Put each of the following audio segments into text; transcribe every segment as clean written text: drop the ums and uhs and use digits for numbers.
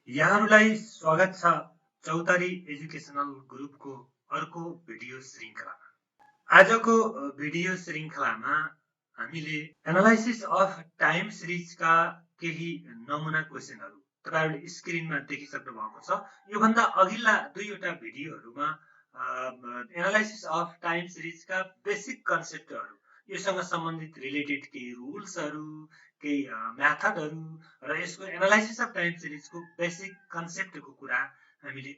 यहाँहरूलाई स्वागत छ चौतारी एजुकेसनल ग्रुपको अर्को भिडियो श्रृङ्खलामा। आजको भिडियो श्रृङ्खलामा हामीले एनालाइसिस अफ टाइम सिरिजका केही नमुना क्वेसनहरू तपाईहरुले स्क्रिनमा देखिसक्नु भएको छ। योभन्दा अघिल्ला दुईवटा भिडियोहरूमा एनालाइसिस अफ टाइम सिरिजका बेसिक कन्सेप्टहरू, योसँग सम्बन्धित रिलेटेड केही रुल्सहरू, केही मेथडहरू र यसको एनालाइसिस अफ टाइम सिरिजको बेसिक कन्सेप्टको कुरा हामीले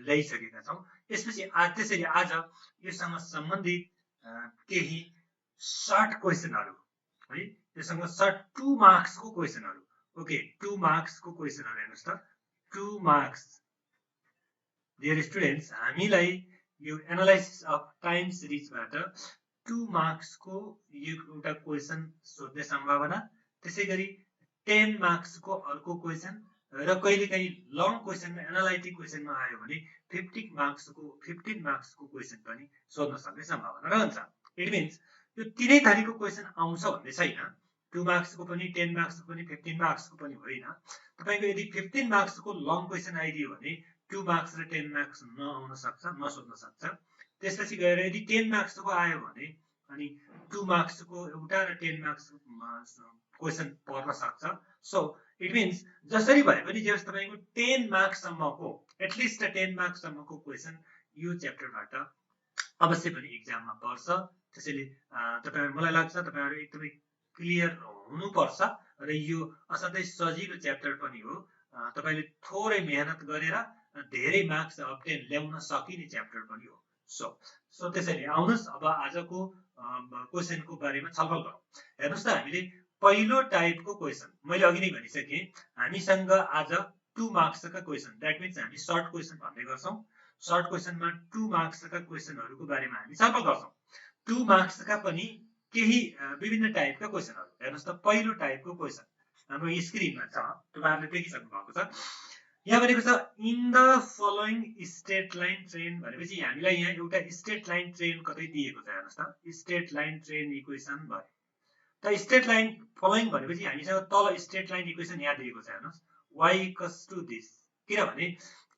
ल्याइसकेका छौँ। त्यसैले आज योसँग सम्बन्धित केही सर्ट क्वेसनहरू है, योसँग सर्ट 2 मार्क्सको क्वेसनहरू, ओके 2 मार्क्सको क्वेसनहरू हेर्नुस् त। 2 मार्क्स डियर स्टुडेन्ट्स, हामीलाई यो एनालाइसिस अफ टाइम सिरिजबाट 2 मार्क्सको एउटा क्वेसन सोध्ने सम्भावना, त्यसैगरी 10 मार्क्सको अर्को क्वेसन र कहिलेकाहीँ लङ क्वेसनमा एनालाइटिक क्वेसनमा आयो भने 15 मार्क्सको क्वेसन पनि सोध्न सक्ने सम्भावना रहन्छ। इट मिन्स यो तीनै थरीको क्वेसन आउँछ भन्ने छैन। 2 मार्क्सको पनि, 10 मार्क्सको पनि, 15 मार्क्सको पनि होइन। तपाईको यदि 15 मार्क्सको लङ क्वेसन आइदियो भने 2 मार्क्स र 10 मार्क्स नआउन सक्छ, नसोध्न सक्छ। त्यसपछि गएर यदि 10 मार्क्सको आयो भने अनि 2 मार्क्सको एउटा र 10 मार्क्सको क्वेसन पर्न सक्छ। सो इट मिन्स जसरी भए पनि जे होस् तपाईको 10 मार्क्ससम्मको, एटलिस्ट 10 मार्क्ससम्मको क्वेसन यो च्याप्टरबाट अवश्य पनि एक्जाममा पर्छ। त्यसैले मलाई लाग्छ तपाईहरु एकदमै क्लियर हुनुपर्छ र यो असाध्यै सजिलो च्याप्टर पनि हो। तपाईले थोरै मेहनत गरेर धेरै मार्क्स अब्टेन ल्याउन सकिने च्याप्टर पनि हो। सो त्यसैले आउनुस् अब आजको क्वेसनको बारेमा छलफल गरौँ। हेर्नुस् त, हामीले पहिलो टाइपको क्वेसन मैले अघि नै भनिसके, हामीसँग आज 2 मार्क्सका क्वेसन, दैट मिन्स हामी सर्ट क्वेसन भन्ने गर्छौं। सर्ट क्वेसनमा 2 मार्क्सका क्वेसनहरूको बारेमा हामी छलफल गर्छौं। 2 मार्क्सका पनि केही विभिन्न टाइपका क्वेसनहरू हेर्नुस् त। पहिलो टाइपको क्वेसन हाम्रो स्क्रिनमा छ, तपाईहरुले देखिसक्नु भएको छ। यहाँ भनेको छ in the following straight line train भनेपछि हामीलाई यहाँ एउटा स्ट्रेट लाइन ट्रेन कतै दिएको छ। हेर्नुस् त, स्ट्रेट लाइन ट्रेन इक्वेसन भयो। त स्ट्रेट लाइन फलोइङ भनेपछि हामीसँग तल स्ट्रेट लाइन इक्वेसन यहाँ दिएको छ। हेर्नुस्, y इक्वल्स टु दिस, किनभने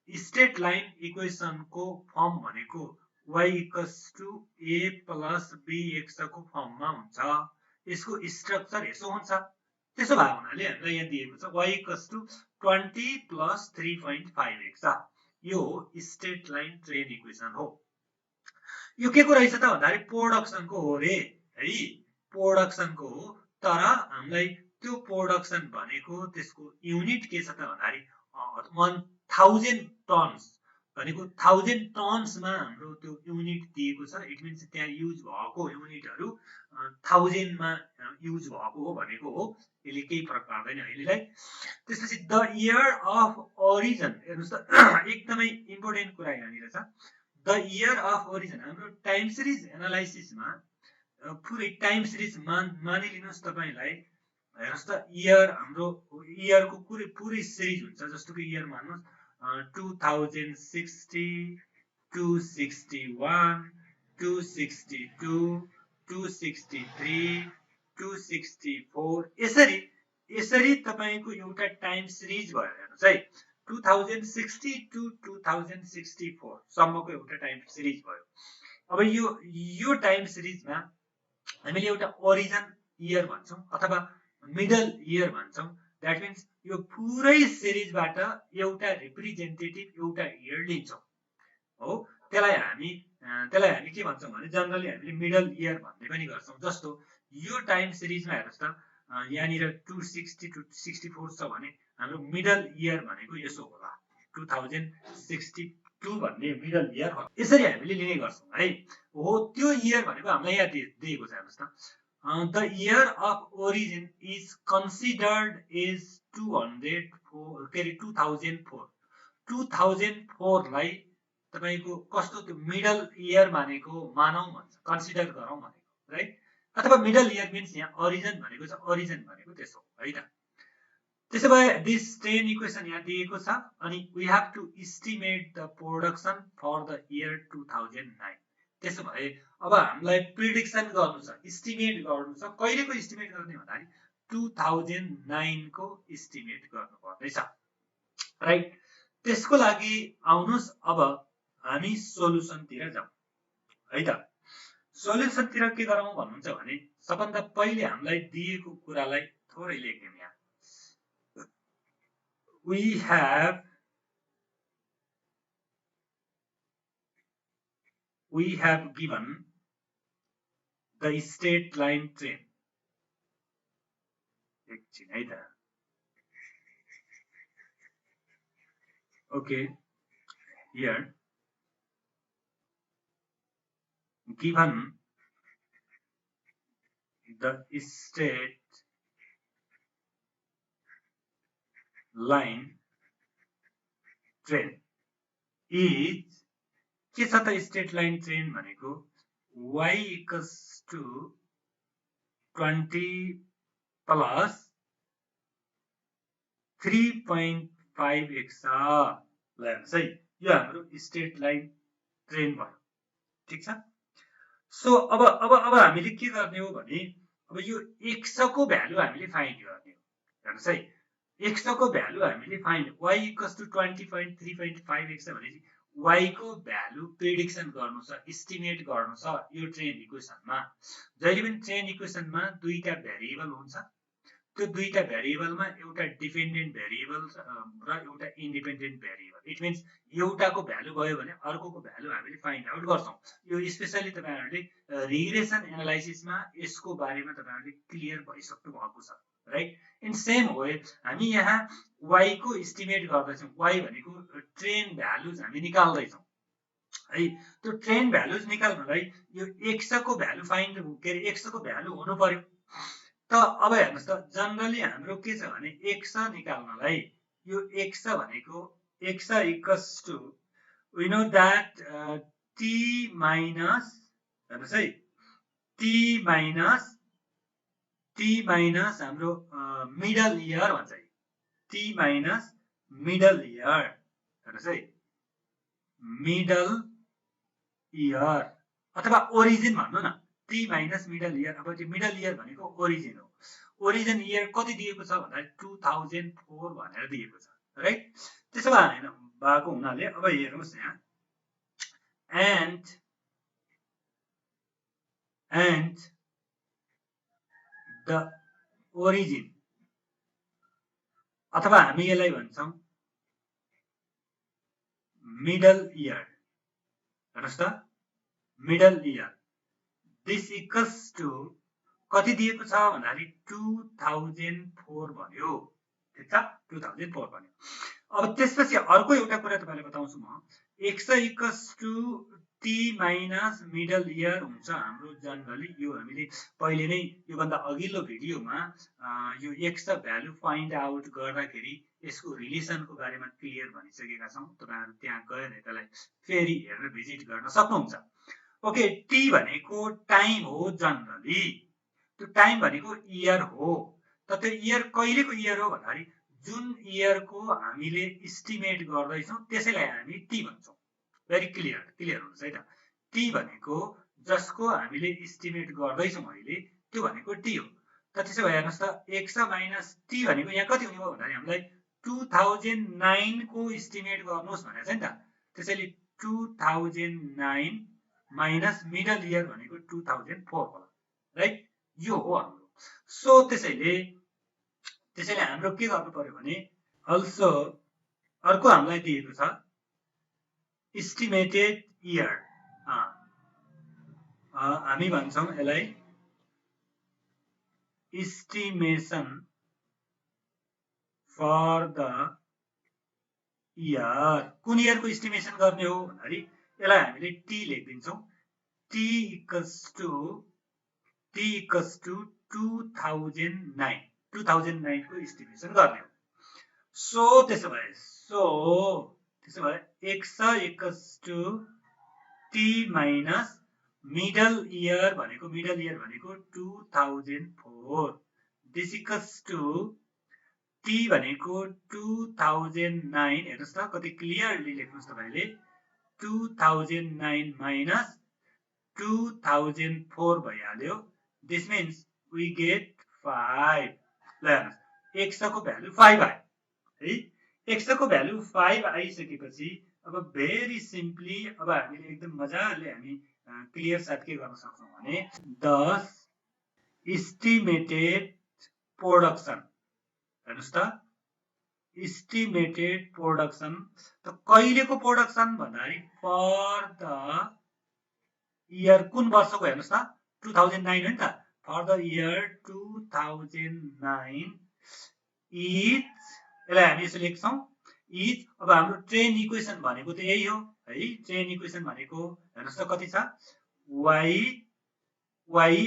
स्ट्रेट लाइन इक्वेसनको फर्म भनेको y equals to a plus bx को फर्ममा हुन्छ। यसको स्ट्रक्चर यसो हुन्छ। त्यसो भए हुनाले हामीलाई यहाँ दिएको छ y equals to 20 plus 3.5x। यो स्ट्रेट लाइन ट्रेन इक्वेसन हो। यो के को रहेछ त भन्दाखेरि प्रोडक्सनको हो रे है, प्रोडक्सनको हो। तर हामीलाई त्यो प्रोडक्सन भनेको त्यसको युनिट के छ त भन्दाखेरि 1000 टन्स भनेको 1000 टन्समा हाम्रो त्यो युनिट दिएको छ। इट मिन्स त्यहाँ युज भएको युनिटहरु 1000 मा युज भएको हो भनेको हो। यसले केही फरक पार्दैन अहिलेलाई। त्यसपछि द इयर अफ ओरिजिन, हेर्नुस् त एकदमै इम्पोर्टेन्ट कुरा यहाँनिर छ। द इयर अफ ओरिजिन हाम्रो टाइम सिरिज एनालाइसिसमा पुरै टाइम सिरिज मानिलिनुस् तपाईलाई। हेर्नुस् त, इयर हाम्रो इयरको पुरै सिरिज हुन्छ। जस्तो कि इयर मान्नुस् 2060, 261, 262, 263, 264, यसरी तपाईको एउटा टाइम सिरिज भयो। हेर्नुस् है, 2060 टु 2064 सम्मको एउटा टाइम सिरिज भयो। अब यो टाइम सिरिजमा हामीले एउटा ओरिजिन इयर भन्छौं अथवा मिडल इयर भन्छौं। दैट मिन्स यो पुरै सिरिजबाट एउटा रिप्रेजेन्टेटिभ एउटा इयर लिन्छौं हो। त्यसलाई हामी के भन्छौं भने जनरली हामीले मिडल इयर भन्ने पनि गर्छौं। जस्तो यो टाइम सिरिजमा हेर्नुस् त, यहाँनिर 260 टु 64 छ भने हाम्रो मिडल इयर भनेको यसो होला, 2062 भन्ने मिडल इयर हो। यसरी हामीले लिने गर्छौं है। हो त्यो इयर भनेको हामीलाई यहाँ दिएको छ। हेर्नुस् त, the year of origin is considered as 2004। 2004 लाई तपाईको कस्तो त्यो मिडल इयर मानेको मानौ भन्छ, कन्सिडर गरौँ भनेको राइट। अथवा मिडल इयर मिन्स यहाँ ओरिजिन भनेको छ, ओरिजिन भनेको त्यसो है त। त्यसो भए दिस ट्रेन इक्वेसन यहाँ दिएको छ अनि we have to estimate the production for the year 2009। त्यसो भए अब हामीलाई प्रिडिक्सन गर्नु छ, एस्टिमेट गर्नु छ। कहिलेको एस्टिमेट गर्ने भन्दाखेरि 2009 को एस्टिमेट गर्नु पर्दैछ राइट। त्यसको लागि आउनुस् अब हामी सोलुसनतिर जाउँ है त। सोलुसनतिर के गरौँ भन्नुहुन्छ भने सबभन्दा पहिले हामीलाई दिएको कुरालाई थोरै लेख्यौँ यहाँ। we have given the straight line train. एकछिन है त। Okay, here given the straight line train is के छ त स्ट्रेट लाइन ट्रेन भनेको y equals to 20 plus 3.5x ल हेर्नुहोस् है, यो हाम्रो स्ट्रेट लाइन ट्रेन भयो। ठिक छ। सो अब हामीले के गर्ने हो भने अब यो x को भ्यालु हामीले फाइन्ड गर्ने हो। हेर्नुहोस् है, x को भ्यालु हामीले find y equals to 20.3.5x भनेपछि y को भ्यालु प्रेडिक्सन गर्नु छ, एस्टिमेट गर्नु छ यो ट्रेन इक्वेसनमा। जहिले पनि ट्रेन इक्वेसनमा दुईटा भेरिएबल हुन्छ, त्यो दुईटा भेरिएबलमा एउटा डिपेन्डेन्ट भेरिएबल र एउटा इन्डिपेन्डेन्ट भेरिएबल। इट मिन्स एउटाको भ्यालु गयो भने अर्कोको भ्यालु हामीले फाइन्ड आउट गर्छौँ। यो स्पेसली तपाईहरुले रिग्रेसन एनालाइसिसमा यसको बारेमा तपाईहरुले क्लियर भइसक्नु भएको छ, राइट। इन सेम वे हामी यहाँ y को एस्टिमेट गर्दैछौँ। y भनेको ट्रेन भ्यालुज हामी निकाल्दैछौँ है। त्यो ट्रेन भ्यालुज निकाल्नलाई यो x को भ्यालु फाइन्ड के अरे x को भ्यालु हुनु पर्यो। त अब हेर्नुस् त, जनरली हाम्रो के छ भने x निकाल्नलाई यो x भनेको x equals to we know that t minus, हेर्नुस् है, t माइनस हाम्रो मिडल इयर भन्छ है, t माइनस मिडल इयर। हेर्नुस् है, मिडल इयर अथवा ओरिजिन भन्नु न, t माइनस मिडल इयर। अब त्यो मिडल इयर भनेको ओरिजिन हो। ओरिजिन इयर कति दिएको छ भन्दा 2004 भनेर दिएको छ, राइट। त्यसो भए हैन भएको हुनाले अब हेर्नुस् यहाँ, and the origin अथवा हामी यसलाई भन्छौं मिडल इयर। हेर्नुस् त, middle year this equals to कति दिएको छ भन्दाखेरि 2004 भन्यो। ठिक छ, 2004 भन्यो। अब त्यसपछि अर्को एउटा कुरा तपाईलाई बताउँछु म, x equals to t minus middle year हुन्छ हाम्रो जनरली। यो हामीले पहिले नै यो भन्दा अघिल्लो भिडियोमा यो x भ्यालु फाइन्ड आउट गर्दाखेरि यसको रिलेसनको बारेमा क्लियर भनिसकेका छौं। तपाईहरु त्यहाँ गएर त्यसलाई फेरि हेर्न भिजिट गर्न सक्नुहुन्छ। ओके, t भनेको टाइम हो जनरली, त्यो टाइम भनेको इयर हो। त त्यो इयर कहिलेको इयर हो भन्दाखेरि जुन इयरको हामीले एस्टिमेट गर्दैछौं त्यसैलाई हामी टी भन्छौं। भेरी क्लियर हुन्छ है त। टी भनेको जसको हामीले एस्टिमेट गर्दैछौं अहिले त्यो भनेको टी हो। त त्यसो भए हेर्नुस् त, x माइनस टी भनेको यहाँ कति हुने भयो भन्दाखेरि हामीलाई 2009 को एस्टिमेट गर्नुहोस् भनेको छ नि त। त्यसैले 2009 माइनस मिडल इयर भनेको 2004 होला, राइट। यो हो हाम्रो। सो त्यसैले हाम्रो के गर्नु पर्यो भने अल्सो अर्को हामीलाई दिएको छ एस्टिमेटेड इयर। हामी भन्छौं यसलाई एस्टिमेसन फर द इयर। कुन इयरको एस्टिमेसन गर्ने हो भन्दाखेरि यसलाई हामीले टी लेखिदिन्छौं। टी इक्वल्स टु 2009 को एस्टिमेसन गर्ने हो। सो त्यसो भए x equals to t minus middle year भनेको 2004 दिस इक्वल्स टु t भनेको 2009। हेर्नुस् त कति क्लियरली लेख्नुस् तपाईले, 2009 माइनस 2004 भइहाल्यो। This means we get 5। ल हेर्नुस्, x को भ्यालु 5 आयो है। x को भ्यालु 5 आइसकेपछि अब भेरी सिम्पली अब हामीले एकदम मजाले हामी क्लियर साथ के गर्न सक्छौं भने दस एस्टिमेटेड प्रोडक्सन हेर्नुस् त एस्टिमेटेड प्रोडक्सन त कहिलेको प्रोडक्सन भन्दाखेरि फर द इयर कुन वर्षको हेर्नुस् त 2009 हो नि त फर द इयर 2009 इज यसलाई हामी यसो लेख्छौं इज अब हाम्रो ट्रेन इक्वेसन भनेको त यही हो है ट्रेन इक्वेसन भनेको हेर्नुस् त कति छ y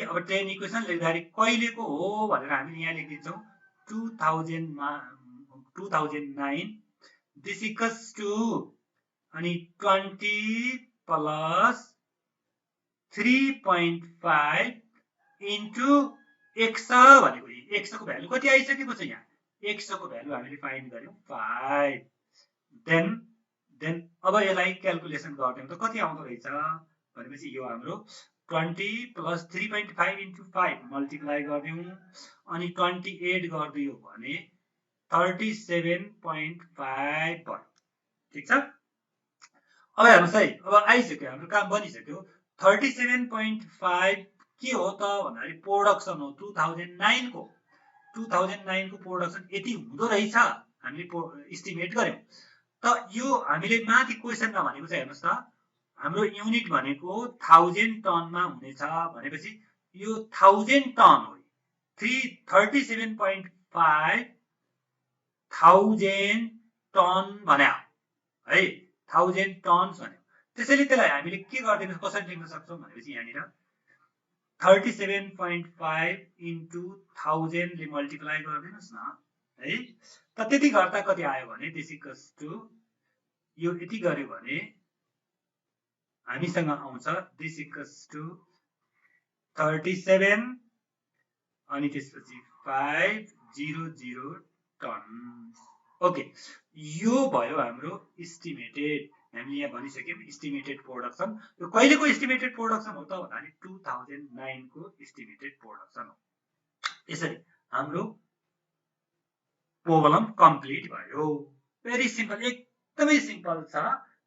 अब ट्रेन इक्वेसन लेख्दाखेरि कहिलेको हो भनेर हामीले यहाँ लेखिदिन्छौं 2009 दिस इक्वल्स टु अनि 20 प्लस 3.5 इन्टु x भनेको x को भ्यालु कति आइसकेको छ यहाँ x को भ्यालु हामीले फाइन्ड गर्यौं 5 देन अब यसलाई क्याल्कुलेसन गर्दियौं त कति आउँदो रहेछ भनेपछि यो हाम्रो 20 प्लस 3.5 इन्टु 5 मल्टिप्लाई गर्दियौं अनि 28 गर्दियौ भने 37.5 भयो ठीक छ अब हेर्नुस् है अब आइसक्यो हाम्रो काम बनिसक्यो 37.5 के हो त भन्दाखेरि प्रोडक्सन हो 2009 को प्रोडक्सन यति हुँदो रहेछ हामीले एस्टिमेट गर्यौं त यो हामीले माथि क्वेशनमा भनेको चाहिँ हेर्नुस् त हाम्रो युनिट भनेको 1000 टनमा हुनेछ भनेपछि यो 1000 टन हो 37.5 1000 टन भन्या है 1000 टन्स भन्यो त्यसैले त्यसलाई हामीले के गर्दिनु कसरी लेख्न सक्छौं भनेपछि यहाँनिर 37.5 इन्टु 1000 ले मल्टिप्लाई गर्दिनुस् न है त त्यति गर्दा कति आयो भने दिस इक्वल्स टु यो यति गर्यो भने हामीसँग आउँछ दिस इक्वल्स टु 37 अनि त्यसपछि 500 टन ओके यो भयो हाम्रो एस्टिमेटेड हामीले यहाँ भनिसक्यौं एस्टिमेटेड प्रोडक्सन यो कहिलेको एस्टिमेटेड प्रोडक्सन हो त भन्दाखेरि 2009 को एस्टिमेटेड प्रोडक्सन हो यसरी हाम्रो प्रब्लम कम्प्लिट भयो भेरी सिम्पल एकदमै सिम्पल छ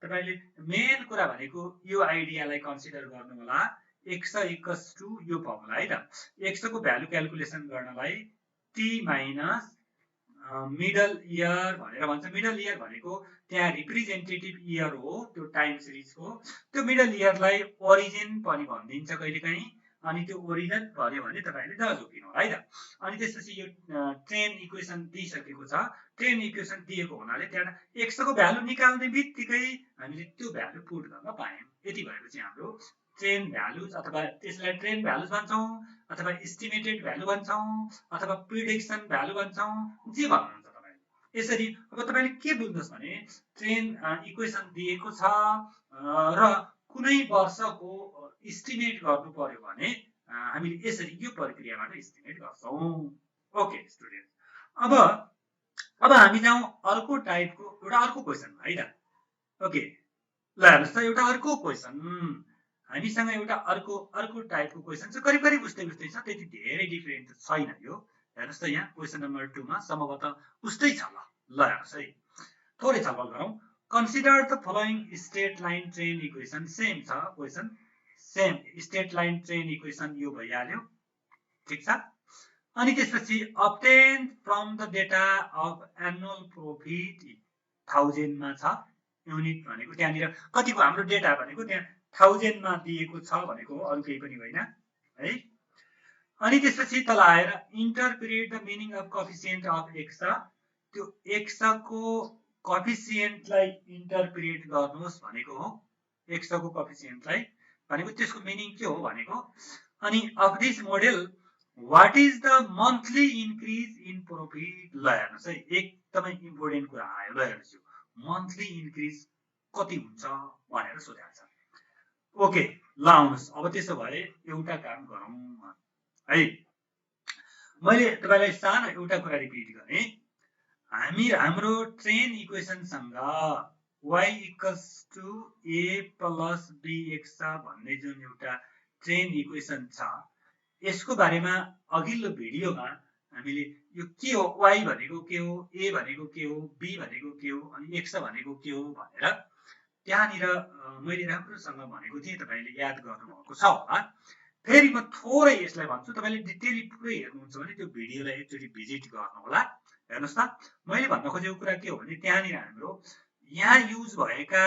तपाईले मेन कुरा भनेको यो आइडियालाई कन्सिडर गर्नु होला x इक्वल्स टु यो फर्मुला है त x को भ्यालु क्याल्कुलेसन गर्नलाई t माइनस मिडल इयर भनेर भन्छ मिडल इयर भनेको त्यहाँ रिप्रेजेन्टेटिभ इयर हो त्यो टाइम सिरिजको त्यो मिडल इयरलाई ओरिजिन पनि भनिदिन्छ कहिलेकाहीँ अनि त्यो ओरिजिन भन्यो भने तपाईले नझोकिनु होला है त अनि त्यसपछि यो ट्रेन इक्वेसन दिइसकेको छ ट्रेन इक्वेसन दिएको हुनाले त्यहाँ x को भ्यालु निकाल्ने बित्तिकै हामीले त्यो भ्यालु पुट गर्न पायौं यति भएपछि हाम्रो ट्रेन भ्यालुज अथवा त्यसलाई ट्रेन भ्यालुज भन्छौं अथवा एस्टिमेटेड भ्यालु भन्छौं अथवा प्रिडिक्सन भ्यालु भन्छौं जे भन्नुहुन्छ तपाईले यसरी अब तपाईले के बुझ्नुस् भने ट्रेन इक्वेसन दिएको छ र कुनै वर्षको एस्टिमेट गर्नु पर्यो भने हामीले यसरी यो प्रक्रियाबाट एस्टिमेट गर्छौं ओके स्टुडेन्ट अब हामी जाउँ अर्को टाइपको एउटा अर्को क्वेशनमा है त ओके ल हेर्नुस् त एउटा अर्को क्वेशन हामीसँग एउटा अर्को टाइपको क्वेशन छ करिब उस्तै छ त्यति धेरै डिफरेन्ट छैन यो हेर्नुस् त यहाँ क्वेशन नम्बर 2 मा सम्भवतः उस्तै छ ल हेर्नुस् है थोरै छलफल गरौँ consider the following straight line trend equation same छ question same straight line trend equation यो भइहाल्यो ठीक छ अनि त्यसपछि obtain from the data of annual profit 1000 मा छ युनिट भनेको त्यहाँनिर कतिको हाम्रो डेटा भनेको त्यहाँ 1000 मा दिएको छ भनेको अरु केही पनि होइन है अनि त्यसपछि तल आएर interpret the meaning of coefficient of x त्यो x को कोएफिसिएन्टलाई इन्टरप्रेट गर्नुहोस् भनेको हो x को कोएफिसिएन्टलाई भनेको त्यसको मिनिङ के हो भनेको अनि of this model what is the monthly increase in profit ल हेर्नुस् है एकदमै इम्पोर्टेन्ट कुरा आयो ल हेर्नुस् मन्थली इन्क्रिज कति हुन्छ भनेर सोधेको छ ओके ल आउनुस् अब त्यसो भए एउटा काम गरौँ है मैले तपाईलाई सानो एउटा कुरा रिपिट गरे हाम्रो ट्रेन इक्वेसन सँग y equals to a plus bx भन्ने जुन एउटा ट्रेन इक्वेसन छ यसको बारेमा अघिल्लो भिडियोमा हामीले यो के हो, y भनेको के हो, a भनेको के हो, b भनेको के हो, अनि x भनेको के हो भनेर त्यहाँनिर मैले राम्रोसँग भनेको थिएँ, तपाईँले याद गर्नुभएको छ होला। फेरि म थोरै यसलाई भन्छु, तपाईँले डिटेली पुरै हेर्नुहुन्छ भने त्यो भिडियोलाई एकचोटि भिजिट गर्नु होला। हेर्नुहोस् त, मैले भन्न खोजेको कुरा के हो भने त्यहाँनिर हाम्रो यहाँ युज भएका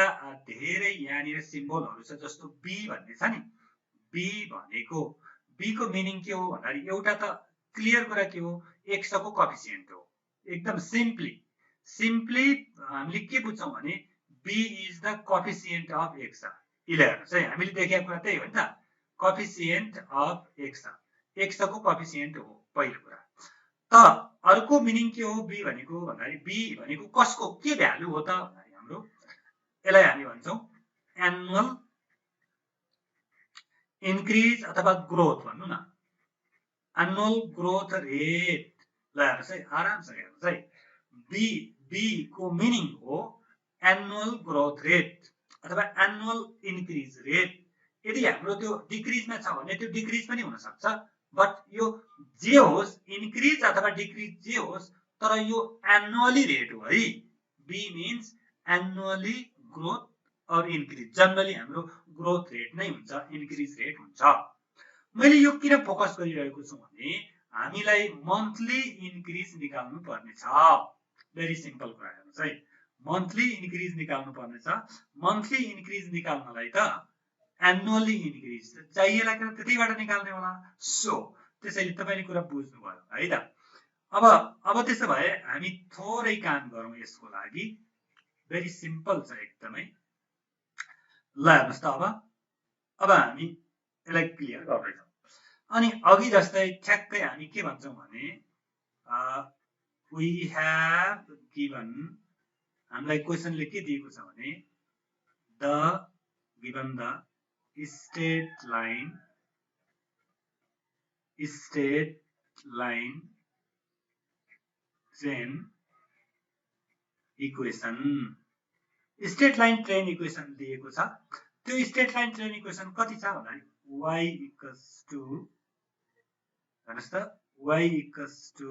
धेरै यहाँनिर सिम्बलहरू छ, जस्तो b भन्ने छ नि, b भनेको b को मिनिङ के हो भन्दाखेरि एउटा त क्लियर कुरा के हो, x को कोएफिसिएन्ट हो। एकदम सिम्पली हामीले के बुझ्छौँ भने b is the coefficient of x। इले हेर्नुहोस् है, हामीले देखेको कुरा त्यही हो नि त, कोएफिसिएन्ट अफ x को कोएफिसिएन्ट हो पहिलो कुरा। त अर्को मिनिङ के हो b भनेको भन्दाखेरि b भनेको कसको के भ्यालु हो त भन्दाखेरि हाम्रो यसलाई हामी भन्छौँ एनुअल इन्क्रिज अथवा ग्रोथ भन्नु न, एनुअल ग्रोथ रेट। ल हेर्नुहोस् है, आरामसँग हेर्नुहोस् है, b को मिनिङ हो एनुअल ग्रोथ रेट अथवा एनुअल इन्क्रिज रेट। यदि हाम्रो त्यो डिक्रिजमा छ भने त्यो डिक्रिज पनि हुन सक्छ, बट यो जे होस्, इन्क्रिज अथवा डिक्रिज जे होस्, तर यो एनुअली रेट हो है। b मिन्स एनुअली ग्रोथ और इन्क्रिज। जनरली हाम्रो ग्रोथ रेट नै हुन्छ, इन्क्रिज रेट हुन्छ। मैले यो किन फोकस गरिरहेको छु भने हामीलाई मन्थली इन्क्रिज निकाल्नु पर्ने छ। भेरी सिम्पल कुरा हेर्नुहोस् है, मन्थली इन्क्रिज निकाल्नु पर्ने छ। मन्थली इन्क्रिज निकाल्नलाई त एनुअली इन्क्रिज चाहिएला कि त्यतैबाट निकाल्ने होला। सो त्यसैले तपाईले कुरा बुझ्नु भयो है त। अब त्यसो भए हामी थोरै काम गरौँ यसको लागि। भेरी सिम्पल छ एकदमै। ल हेर्नुहोस् त, अब हामी यसलाई क्लियर गर्दैछौँ। अनि अघि जस्तै ठ्याक्कै हामी के भन्छौँ भने वी हैव गिवन, हामीलाई क्वेशनले के दिएको छ भने given the straight line trend equation. Straight line trend equation दिएको छ। त्यो स्ट्रेट लाइन ट्रेन इक्वेसन कति छ भन्दाखेरि y इक्वल्स टु, हेर्नुहोस् त, y equals to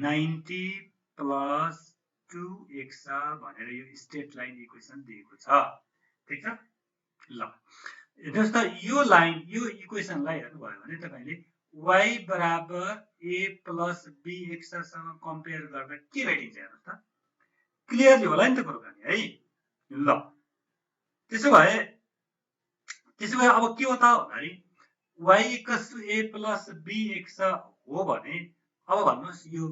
90 plus 2x भनेर यो स्ट्रेट लाइन इक्वेसन दिएको छ। ठिक छ। ल हेर्नुहोस् त, यो लाइन, यो इक्वेसनलाई हेर्नुभयो भने तपाईले y बराबर a प्लस bx सँग कम्पेयर गर्दा के भेटिन्छ हेर्नुहोस् त, क्लियरली होला नि त कुराकानी है। ल त्यसो भए अब के हो त भन्दाखेरि y equals to a plus bx हो भने अब भन्नुहोस् यो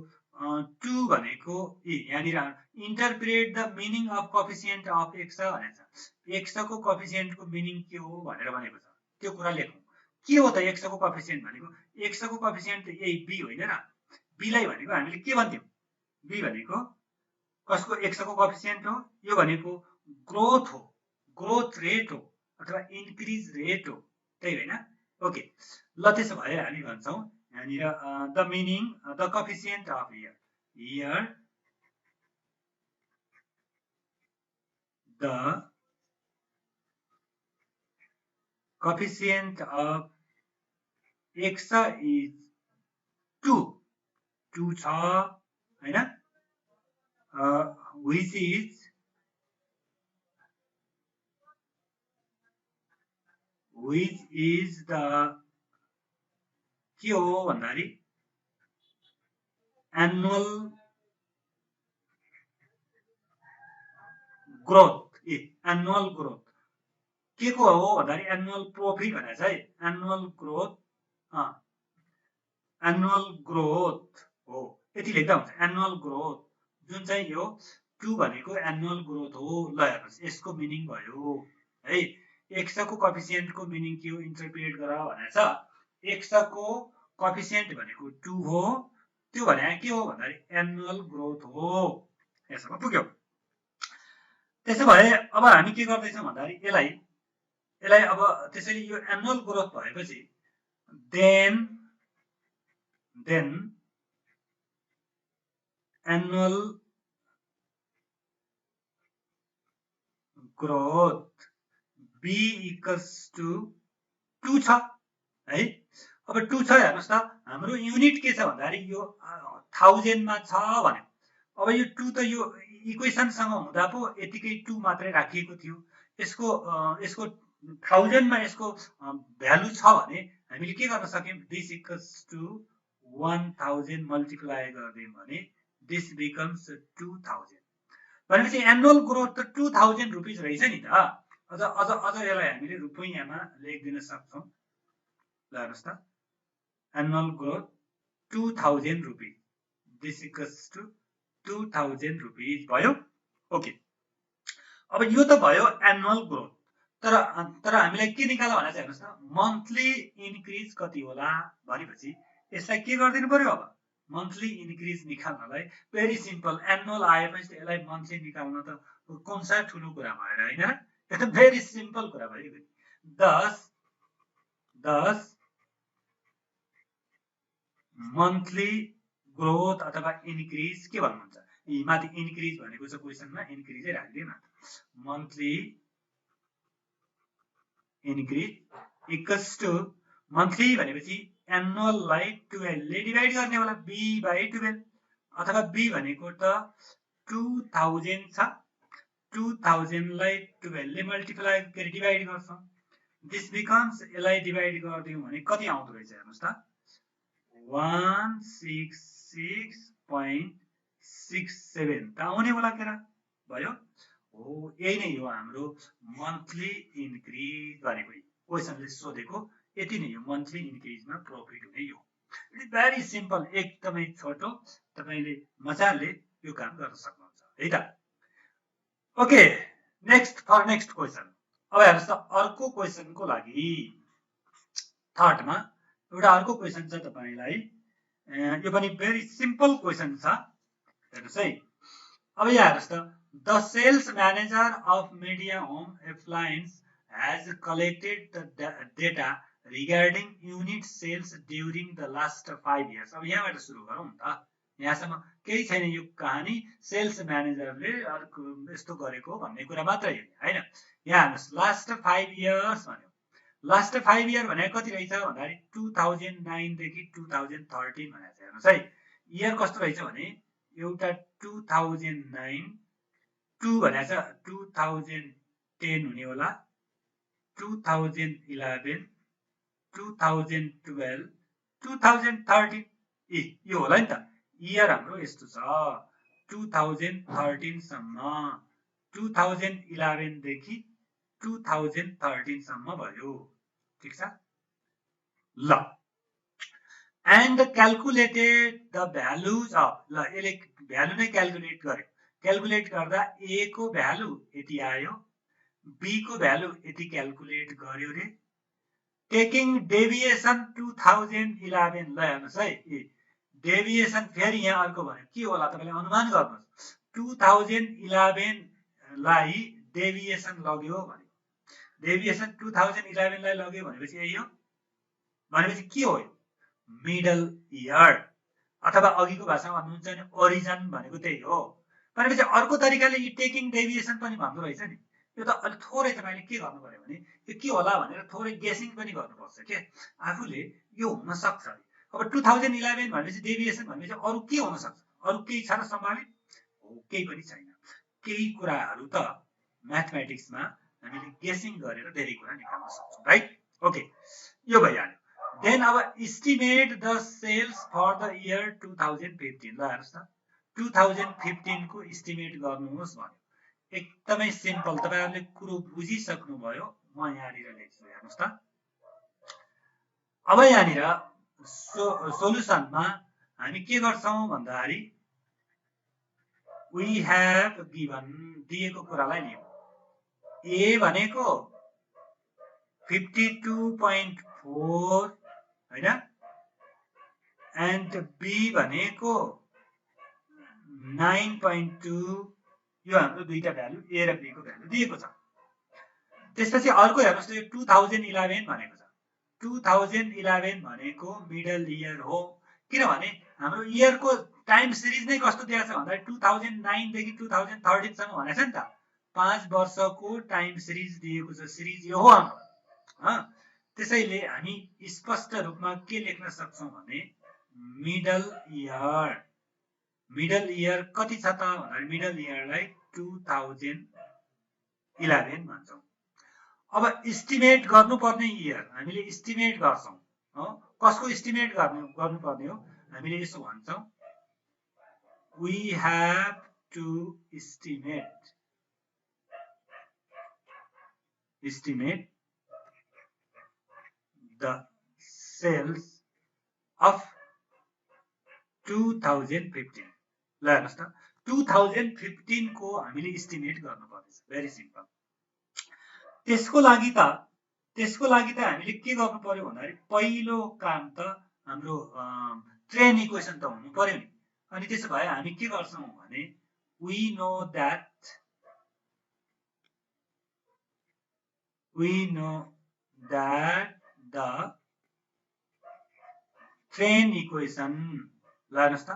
2 भनेको यहाँनिर interpret the meaning of coefficient of x भनेको छ। x को कोएफिसिएन्ट को मिनिङ के हो भनेर भनेको छ, त्यो कुरा लेखौँ। के हो त x को कोएफिसिएन्ट भनेको? x को कोएफिसिएन्ट यही b होइन र? b लाई भनेको हामीले के भन्थ्यौँ? b भनेको कसको x को कोएफिसिएन्ट हो? यो भनेको ग्रोथ हो, ग्रोथ रेट हो अथवा इन्क्रिज रेट हो, त्यही होइन? ओके। ल त्यसो भए हामी भन्छौँ यहाँनिर the meaning, the coefficient of here the coefficient of x is 2 छ हैन, which is the के हो भन्दाखेरि एनुअल ग्रोथ। एनुअल ग्रोथ के को हो भन्दाखेरि एनुअल प्रॉफिट भनेको छ है, एनुअल ग्रोथ हो, यति लेख्दा हुन्छ। एनुअल ग्रोथ जुन चाहिँ यो 2 भनेको एनुअल ग्रोथ हो। ल हेर्नुहोस्, यसको मिनिङ भयो है। x को कोएफिसिएन्ट को मिनिङ के हो इन्टरप्रेट गर भनेको छ। x को कोएफिसिएन्ट भनेको 2 हो, त्यो भने के हो भन्दाखेरि एनुअल ग्रोथ हो। यसमा पुग्यो। त्यसो भए अब हामी के गर्दैछौँ भन्दाखेरि यसलाई अब त्यसैले यो एनुअल ग्रोथ भएपछि then annual growth b equals to 2 छ है। अब 2 छ हेर्नुस् त हाम्रो युनिट के छ भन्दाखेरि यो 1000 मा छ भन्यो। अब यो 2 त यो इक्वेसन सँग हुँदा पो यतिकै 2 मात्रै राखिएको थियो। यसको यसको 1000 मा यसको भ्यालु छ भने हामीले के गर्न सक्यौं दिस इक्वल्स टु 1000 मल्टिप्लाई गर्दियौं भने दिस बिकम्स 2000 भनेपछि एनुअल ग्रोथ त 2000 रुपीज रहेछ नि त। अझ अझ अझ यसलाई हामीले रुपैयाँमा लेखिदिन सक्छौं। ल हेर्नुस् त annual growth 2000 rupees this equals to 2000 rupees भयो। ओके अब यो त भयो एनुअल ग्रोथ। तर हामीलाई के निकाल भने चाहिँ हेर्नुस् त मन्थली इन्क्रिज कति होला भनेपछि यसलाई के गर्दिनु पर्यो। अब मन्थली इन्क्रिज निकाल्नलाई भेरी सिम्पल एनुअल आएपछि यसलाई मन्थली निकाल्न त कुन सा ठुलो कुरा भएर हैन, यो त भेरी सिम्पल कुरा भयो। 10 मन्थली ग्रोथ अथवा इन्क्रिज के भन्नुहुन्छ माथि इन्क्रिज भनेको छ क्वेशनमा इन्क्रिजै राख्दिए न। Monthly increase equals to monthly भनेपछि एनुअललाई 12 ले डिभाइड गर्ने होला b/12 अथवा b भनेको त 2000 छ 2000 लाई 12 ले मल्टिप्लाई गरी डिभाइड गर्छौं दिस बिकम्स यसलाई डिभाइड गर्दियौ भने कति आउँदो रहेछ हेर्नुस् त 166.67 त आउने होला के भयो हो। यही नै हो हाम्रो मन्थली इन्क्रिज भनेको। क्वेशनले सोधेको यति नै हो मन्थली इन्क्रिजमा प्रफिट हुने यो। इट्स भेरी सिम्पल एकदमै छोटो तपाईले मजाले यो काम गर्न सक्नुहुन्छ है त। Okay next question. अब हेर्नुस् त अर्को क्वेशनको लागि थर्डमा एउटा अर्को क्वेशन छ तपाईलाई। यो पनि भेरी सिम्पल क्वेशन छ हेर्नुस् है। अब यहाँ हेर्नुस् त the sales manager of media home appliances has collected the data regarding unit sales during the last 5 years. अब यहाँबाट सुरु गरौँ त। यहाँसम्म केही छैन यो कहानी सेल्स म्यानेजरले यस्तो गरेको भन्ने कुरा मात्रै हैन। यहाँ हेर्नुस् लास्ट 5 इयर्स भन्यो। लास्ट 5 इयर भनेको कति रहेछ भन्दाखेरि 2009 देखि 2013 भनेको छ। हेर्नुस् है इयर कस्तो रहेछ भने एउटा 2009 2 भनेको छ 2010 हुने होला 2011 2012 2013 यो होला नि त। इयर हाम्रो यस्तो छ 2013 सम्म 2011 देखि 2013 सम्म भयो ठीक छ ल। And calculated the values of ल यसले भ्यालु नै क्याल्कुलेट गर्यो। क्याल्कुलेट गर्दा ए को भ्यालु यति आयो बी को भ्यालु यति क्याल्कुलेट गर्यो रे टेकिङ डेभिएसन 2011 ल हेर्नुस् है डेभिएसन फेरि यहाँ अर्को भन्यो के होला तपाईले अनुमान गर्नुस् 2011 लाई डेभिएसन लग्यो भन्यो। डेभिएसन 2011 लाई लग्यो भनेपछि यही हो भनेपछि के हो मिडल इयर अथवा अघिको भाषामा भन्नुहुन्छ नि ओरिजिन भनेको त्यही हो। भनेपछि अर्को तरिकाले यो टेकिङ डेभिएसन पनि भन्दो रहेछ नि। यो त अलि थोरै तपाईले के गर्नु पर्यो भने यो के होला भनेर थोरै गेसिङ पनि गर्नुपर्छ के आफूले यो हुन सक्छ। अब 2011 भनेपछि डेभिएसन भनेपछि अरु के हुन सक्छ अरु केही छ र सम्भावित हो केही पनि छैन। केही कुराहरु त म्याथमेटिक्समा हामीले गेसिङ गरेर धेरै कुरा निकाल्न सक्छौं राइट। ओके यो भइहाल्यो। देन अब estimate the sales for the year 2015 ल हेर्नुस् त 2015 को एस्टिमेट गर्नुहोस् भन्यो। एकदमै सिम्पल तपाईहरुले कुरो बुझिसक्नु भयो म यहाँनिर लेख्छु हेर्नुस् त। अब यहाँनिर सोलुसनमा हामी के गर्छौं भन्दाखेरि वी हैव गिवन दिएको कुरालाई लियौ ए भनेको 52.4 हैन एन्ड बी भनेको 9.2 यो हाम्रो दुईटा भ्यालु ए र बी को भ्यालु दिएको छ। त्यसपछि अर्को हेर्नुस् त यो 2011 भनेको छ 2011 भनेको मिडल इयर हो किनभने हाम्रो इयर को टाइम सिरिज नै कस्तो दिएको छ भन्दा 2009 देखि 2013 सम्म भनेको छ नि त 5 वर्षको टाइम सिरिज दिएको छ। सिरिज यो हो हाम्रो त्यसैले हामी स्पष्ट रूपमा के लेख्न सक्छौं भने मिडल इयर कति छ त भन्दाखेरि मिडल इयरलाई 2011 भन्छौं। अब एस्टिमेट गर्नुपर्ने इयर हामीले एस्टिमेट गर्छौं हो, कसको एस्टिमेट गर्नुपर्ने हो, हामीले यसो भन्छौं we have to estimate the sales of 2015। ल हेर्नुस् त 2015 को हामीले एस्टिमेट गर्नुपर्छ। Very simple. त्यसको लागि त हामीले के गर्नु पर्यो भन्दाखेरि पहिलो काम त हाम्रो ट्रेन इक्वेसन त हुनु पर्यो नि। अनि त्यसो भए हामी के गर्छौं भने we know that the train equation, ल हेर्नुस् त,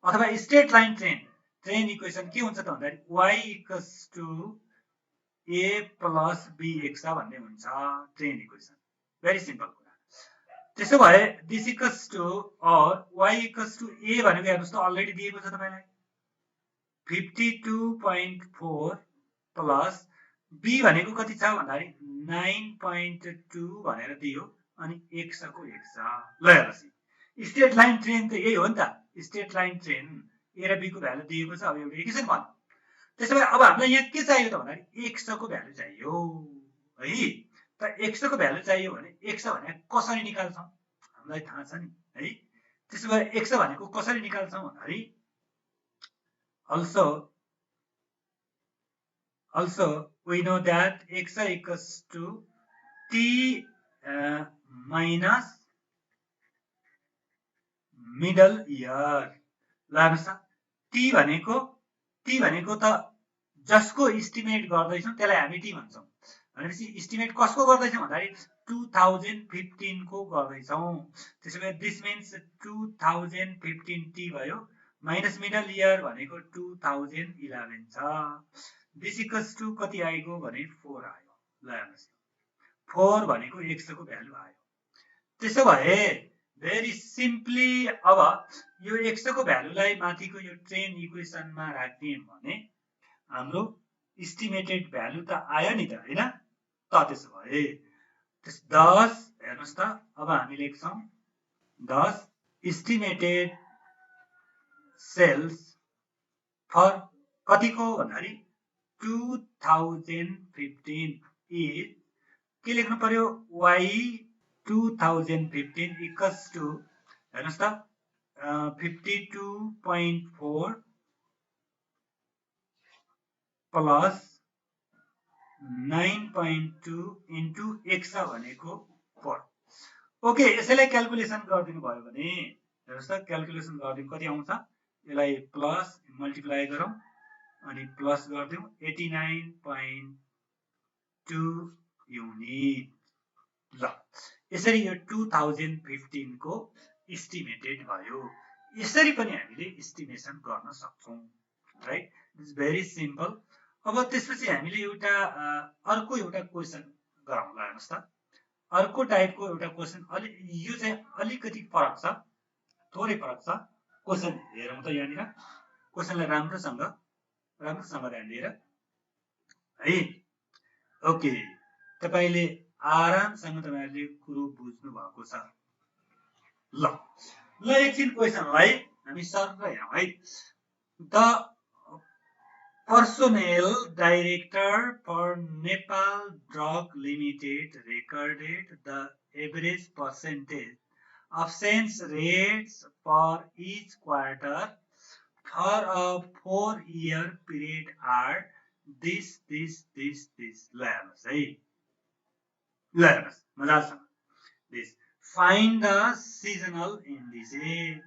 अथवा स्ट्रेट लाइन ट्रेन इक्वेसन के हुन्छ त भन्दाखेरि y equals to a plus bx भन्ने हुन्छ ट्रेन इक्वेसन। भेरी सिम्पल कुरा। त्यसो भए दिस इक्वल्स टु और y इक्वल्स टु a भनेको हेर्नुस् त अलरेडी दिएको छ तपाईलाई 52.4 प्लस b भनेको कति छ भन्दाखेरि 9.2 भनेर दियो अनि x को x छ। ल हेर्नुस् स्ट्रेट लाइन ट्रेन त यही हो नि त। स्ट्रेट लाइन ट्रेन a र b को भ्यालु दिएको छ। अब एउटा इक्वेसन भयो। त्यसो भए अब हामीलाई यहाँ के चाहियो त भन्दाखेरि x को भ्यालु चाहियो है। त x को भ्यालु चाहियो भने x भने कसरी निकाल्छौं हामीलाई थाहा छ नि है। त्यसो भए x भनेको कसरी निकाल्छौं भन्दाखेरि also we know that x equals to t minus middle year। ल हेर्नुस् त t भनेको त जसको एस्टिमेट गर्दैछौं त्यसलाई हामी t भन्छौं। भनेपछि एस्टिमेट कसको गर्दैछौं भन्दाखेरि 2015 को गर्दैछौं। त्यसो भए दिस मिन्स 2015 t भयो माइनस मिडल इयर भनेको 2011 छ। दिस इक्वल्स टु कति आइगयो भने 4 आयो। ल हेर्नुस् 4 भनेको x को भ्यालु आयो। त्यसो भए भेरी सिम्पली अब यो x को भ्यालुलाई माथिको यो ट्रेन इक्वेसनमा राख्ने भने हाम्रो एस्टिमेटेड भ्यालु त आयो नि त हैन त। त्यसो भए 10 हेर्नुस् त अब हामी लेख्छौं 10 एस्टिमेटेड सेल्स फर कतिको भन्दाखेरि 2015 इज के लेख्नु पर्यो y 2015 इक्वल्स टु हेर्नुस् त 52.4 प्लस 9.2 इन्टु x भनेको 4। ओके यसैलाई क्याल्कुलेसन गरिदिनु भयो भने हेर्नुस् त क्याल्कुलेसन गरिदिनु कति आउँछ। यसलाई प्लस मल्टिप्लाई गरौँ अनि प्लस गर्दियौ 89.2 युनिट। ल यसरी यो 2015 को एस्टिमेटेड भयो। यसरी पनि हामीले एस्टिमेसन गर्न सक्छौं राइट। It's very simple. अब त्यसपछि हामीले अर्को एउटा क्वेशन गरौँ। ल हेर्नुस् त अर्को टाइपको एउटा क्वेशन यो चाहिँ अलिकति फरक छ, थोरै फरक छ। क्वेशन हेरौँ त यहाँनिर क्वेशनलाई राम्रोसँग ध्यान दिएर है। ओके तपाईले आरामसँग तपाईहरुले कुरो बुझ्नु भएको छ। ल एकछिन क्वेशनलाई हामी सर्ट हेरौँ है। The personnel director for Nepal Drug Limited recorded the average percentage absence rates for each quarter for a 4-year period are this। Learns, hey? Learns, this. Find the seasonal indices।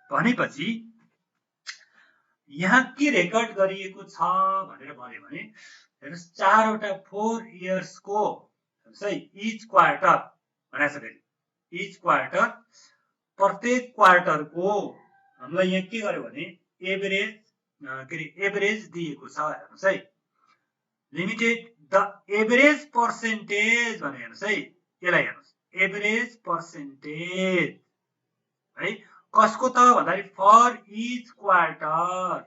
भनेपछि यहाँ के record गरिएको छ भनेर भन्यो भने हेर्नुस् 4 वटा 4 इयर्स को है इच क्वार्टर भनेछ। फेरि इच क्वार्टर प्रत्येक क्वार्टर को हामीलाई यहाँ के गर्यो भने एभरेज दिएको छ। हेर्नुस् है लिमिटेड द एभरेज पर्सेन्टेज भने हेर्नुस् है। यसलाई हेर्नुस् एभरेज पर्सेन्टेज है कसको त भन्दाखेरि फर इच क्वार्टर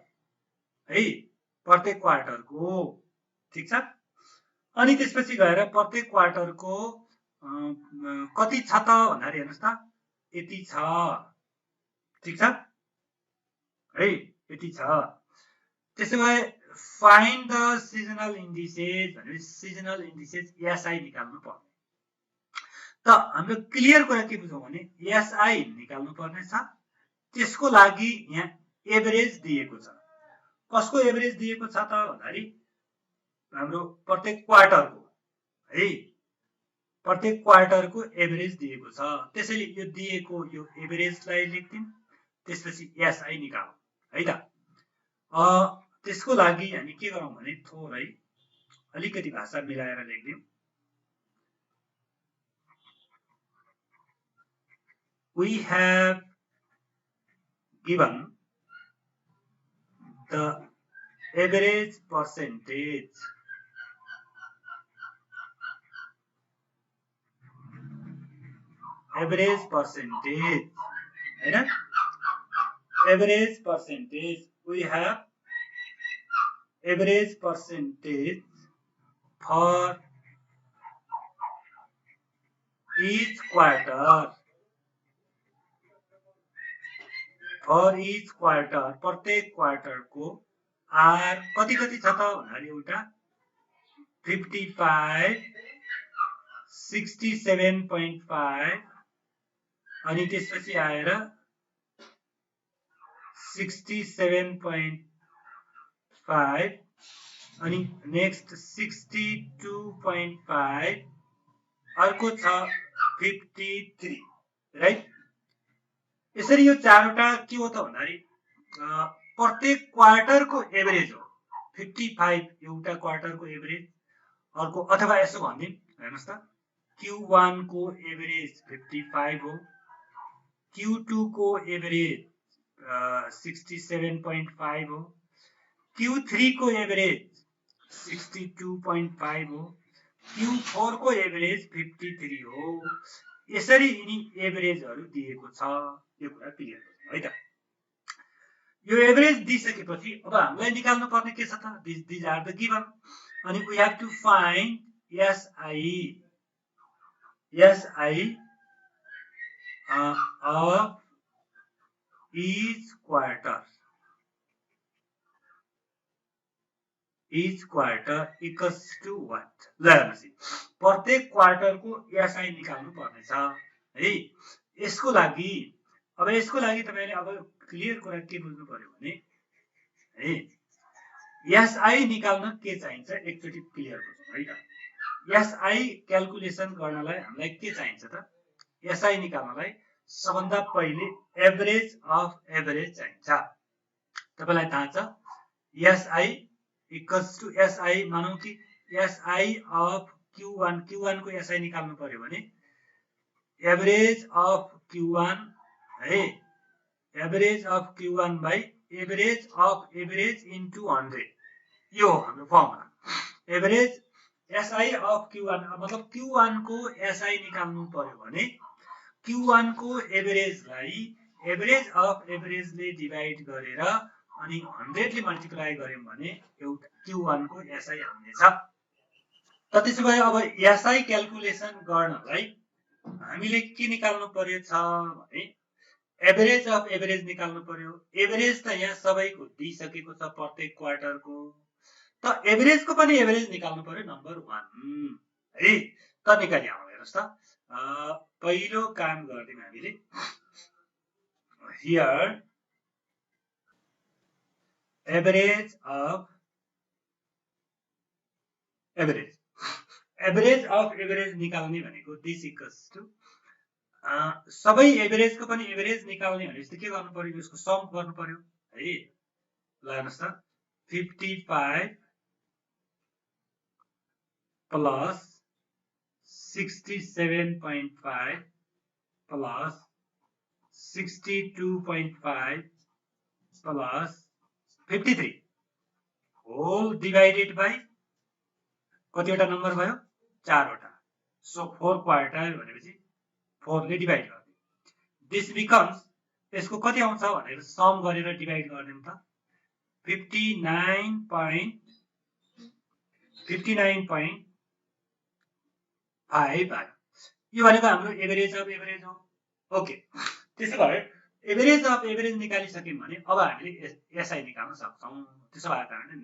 है प्रत्येक क्वार्टरको ठीक छ। अनि त्यसपछि गएर प्रत्येक क्वार्टरको कति छ त भन्दाखेरि हेर्नुस् त यति छ ठीक छ है यति छ। त्यसो भए फाइन्ड द सिजनल इन्डिसेस भनेपछि सिजनल इन्डिसेस एसआई निकाल्नु पर्ने। त हाम्रो क्लियर कुरा के बुझौँ भने एसआई निकाल्नु पर्ने छ। त्यसको लागि यहाँ एभरेज दिएको छ। कसको एभरेज दिएको छ त भन्दाखेरि हाम्रो प्रत्येक क्वार्टरको है प्रत्येक क्वार्टरको एभरेज दिएको छ। त्यसैले यो दिएको यो एभरेजलाई लेख्दिम त्यसपछि एसआई निकालौँ है त। त्यसको लागि हामी के गरौँ भने थोरै अलिकति भाषा मिलाएर लेख्दिम। We have given the average percentage हैन average percentage we have average percentage for each quarter प्रत्येक क्वार्टर को आर कति कति छ त भन्दाखेरि एउटा 55 67.5 अनि त्यसपछि आएर 67.5 अनि नेक्स्ट 62.5 अर्को छ 53 राइट। यसरी यो चारवटा के हो त भन्दाखेरि प्रत्येक क्वार्टरको एभरेज हो। 55 एउटा क्वार्टरको एभरेज अर्को अथवा यसो भन्दिम हेर्नुस् त Q1 को एभरेज 55 हो Q2 को एभरेज 67.5 हो Q3 को एभरेज 62.5 हो Q4 को एभरेज 53 हो। यसरी यिनी एभरेजहरु दिएको छ। यो कुरा क्लियर है त। यो एभरेज दिइसकेपछि अब हामीलाई निकाल्नु पर्ने के छ त दिस आर द गिवन अनि we have to find SI of each quarter equals to what? ल हेर्नुस् प्रत्येक क्वार्टरको एसआई निकाल्नु पर्ने छ है। यसको लागि तपाईले अब क्लियर कुरा के बुझ्नु पर्यो भने है एसआई निकाल्न के चाहिन्छ एकचोटी क्लियर बुझौँ है त। एसआई क्याल्कुलेसन गर्नलाई हामीलाई के चाहिन्छ त एसआई निकाल्नलाई सबभन्दा पहिले एभरेज अफ एभरेज चाहिन्छ। तपाईलाई थाहा छ एसआई इक्वल्स टु एसआई मानौं कि एसआई अफ Q1 को एसआई निकाल्नु पर्यो भने एभरेज अफ Q1 है average of Q1 by average of average into 100 यो हाम्रो formula. Average SI of Q1 मतलब Q1 को एसआई निकाल्नु पर्यो भने Q1 को एभरेजलाई एभरेज अफ एभरेजले डिभाइड गरेर अनि 100 ले मल्टिप्लाई गर्यौं भने एउटा Q1 को एसआई आउनेछ। त त्यसो भए अब एसआई क्याल्कुलेसन गर्नलाई हामीले के निकाल्नु पर्यो छ भने एभरेज अफ एभरेज निकाल्नु पर्यो। एभरेज त यहाँ सबैको दिइसकेको छ प्रत्येक क्वार्टरको। त एभरेजको पनि एभरेज निकाल्नु पर्यो नम्बर 1 है। त निकालिहालौँ हेर्नुस् त पहिलो काम गर्दिम हामीले हियर एभरेज अफ एभरेज निकाल्ने भनेको दिस इक्वल्स टु सबै एभरेजको पनि एभरेज निकाल्ने भनेपछि के गर्नु पर्यो यसको सम गर्नु पर्यो है। ल हेर्नुस् त 55 plus 67.5 plus 62.5 plus 53 whole divided by कतिवटा नम्बर भयो 4 वटा। सो 4 क्वार्टर भनेपछि 4 ले डिभाइड गर्ने। दिस बिकम्स यसको कति आउँछ भनेर सम गरेर डिभाइड गर्ने त 59.5 आयो। यो भनेको हाम्रो एभरेज अफ एभरेज हो। ओके, त्यसो भए एभरेज अफ एभरेज निकालिसक्यौँ भने अब हामीले एसआई निकाल्न सक्छौँ। त्यसो भएको कारणले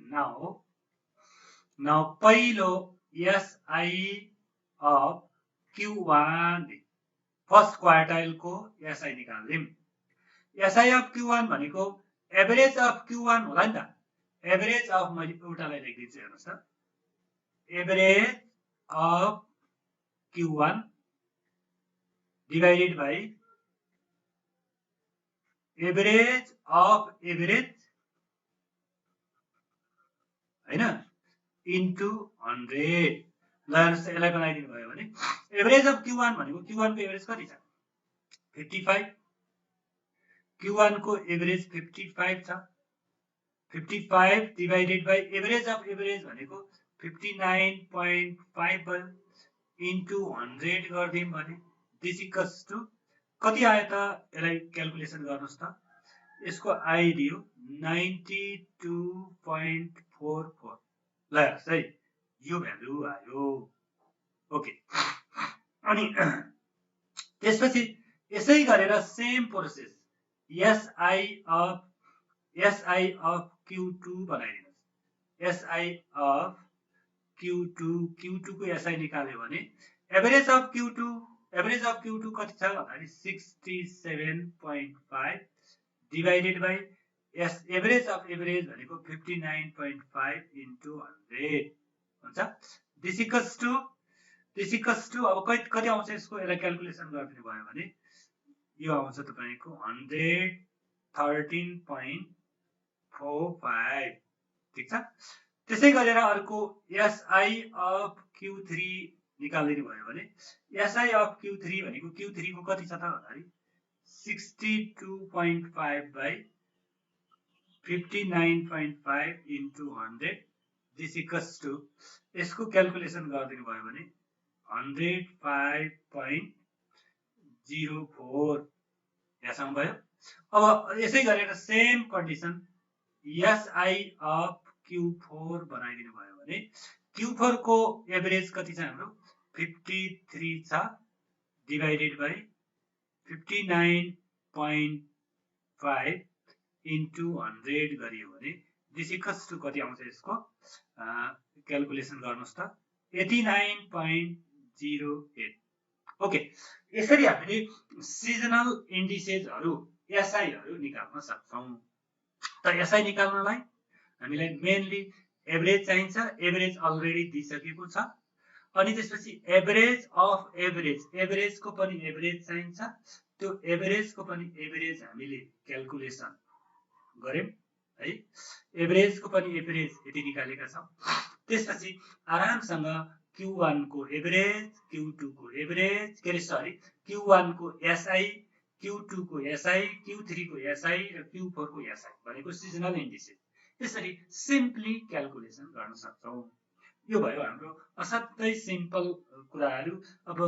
नाउ पहिलो एसआई अफ Q1 फर्स्ट क्वार्टाइलको एसआई निकाल्यौँ। एसआई अफ Q1 भनेको एभरेज अफ Q1 होला नि त। एभरेज अफ मैले एउटालाई लेखिदिन्छु हेर्नुहोस् त, average of Q1 divided by average of average हैन इन्टु 100। ल हेर्नुहोस् यसलाई बनाइदिनु भयो भने एभरेज अफ Q1 भनेको Q1 को एभरेज कति छ 55, Q1 को एभरेज 55 छ। 55 divided by average of average भनेको 59.5 भयो इन्टु 100 गर्दियौँ भने दिस इक्वल्स टु कति आयो त। यसलाई क्याल्कुलेसन गर्नुहोस् त। यसको आइदियो 92.44। ल हेर्नुहोस् है यो भ्यालु आयो। ओके, अनि त्यसपछि यसै गरेर same process SI of Q2 बनाइदिनुहोस्। एसआई अफ Q2 को एसआई निकाल्यो भने एभरेज अफ Q2 कति छ भन्दाखेरि 67.5 divided by average of average भनेको 59.5 इन्टु 100 हुन्छ। दिस इक्वल्स टु अब कति आउँछ यसको, यसलाई क्याल्कुलेसन गरिदिनु भयो भने यो आउँछ तपाईको 113.45। ठीक छ। त्यसै गरेर अर्को एसआई अफ Q3 निकाल्दिनु भयो भने एसआई अफ Q3 भनेको Q3 को कति छ त भन्दाखेरि 62.5 by 59.5 into 100 this equals to यसको क्याल्कुलेसन गरिदिनु भयो भने 105.04 यहाँसम्म भयो। अब यसै गरेर same condition SI of Q4 बनाइदिनु भयो भने Q4 को एभरेज कति छ हाम्रो 53 छ डिवाइडेड बाई 59.5 इन्टु 100 गरियो भने दिस इक्वल्स टु कति आउँछ यसको क्याल्कुलेसन गर्नुहोस् त 89.08। ओके, यसरी हामीले सिजनल इन्डिसेजहरू एसआईहरू निकाल्न सक्छौँ। त एसआई निकाल्नलाई हामीलाई मेनली एभरेज चाहिन्छ। एभरेज अलरेडी दिइसकेको छ। अनि त्यसपछि एभरेज अफ एभरेजको पनि एभरेज चाहिन्छ। त्यो एभरेजको पनि एभरेज हामीले क्याल्कुलेसन गर्यौं है। एभरेजको पनि एभरेज यति निकालेका छौँ। त्यसपछि आरामसँग Q1 को एभरेज, Q2 को एभरेज Q1 को एसआई, Q2 को एसआई, Q3 को एसआई र Q4 को एसआई भनेको सिजनल इन्डिसेस यसरी सिम्पली क्याल्कुलेसन गर्न सक्छौँ। यो भयो हाम्रो असाध्यै सिम्पल कुराहरू। अब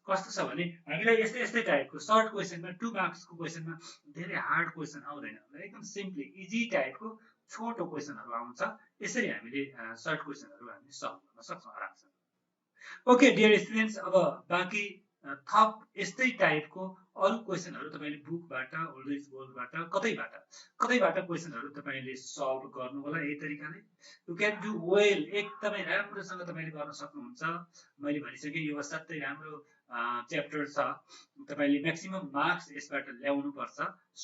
कस्तो छ भने हामीलाई यस्तै टाइपको सर्ट क्वेसनमा 2 मार्क्सको क्वेसनमा धेरै हार्ड क्वेसन आउँदैन, एकदम सिम्पली इजी टाइपको छोटो क्वेसनहरू आउँछ। यसरी हामीले सर्ट क्वेसनहरू हामी सल्भ गर्न सक्छौँ आरामसँग। ओके डियर स्टुडेन्ट्स, अब बाँकी थप यस्तै टाइपको अरू क्वेसनहरू तपाईँले बुकबाट, ओल्ड इज गोल्डबाट, कतैबाट क्वेसनहरू तपाईँले सल्भ गर्नु होला। यही तरिकाले यु क्यान डु वेल, एकदमै राम्रोसँग तपाईँले गर्न सक्नुहुन्छ। मैले भनिसकेँ यो असाध्यै राम्रो च्याप्टर छ। तपाईँले म्याक्सिमम मार्क्स यसबाट ल्याउनु पर्छ,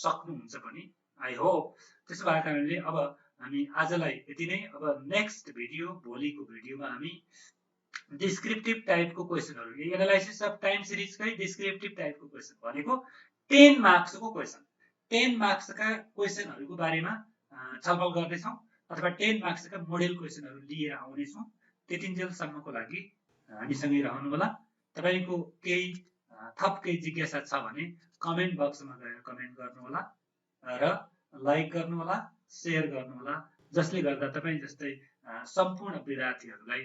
सक्नुहुन्छ पनि आई होप। त्यसो भएको कारणले अब हामी आजलाई यति नै। अब नेक्स्ट भिडियो, भोलिको भिडियोमा हामी डिस्क्रिप्टिभ टाइपको क्वेसनहरू, एनालाइसिस अफ टाइम सिरिजकै डिस्क्रिप्टिभ टाइपको क्वेसन भनेको 10 मार्क्सको क्वेसन, 10 मार्क्सका क्वेसनहरूको बारेमा छलफल गर्दैछौँ अथवा 10 मार्क्सका मोडेल क्वेसनहरू लिएर आउनेछौँ। त्यतिन्जेलसम्मको लागि हामीसँगै रहनु होला। तपाईँको केही थप केही जिज्ञासा छ भने कमेन्ट बक्समा गएर कमेन्ट गर्नु होला र लाइक गर्नु होला, शेयर गर्नु होला, जसले गर्दा तपाईँ जस्तै सम्पूर्ण विद्यार्थीहरूलाई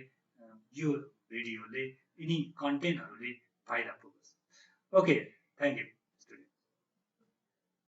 यो भिडियोले, यिनी कन्टेन्टहरूले फाइदा पुग्छ। Okay, thank you.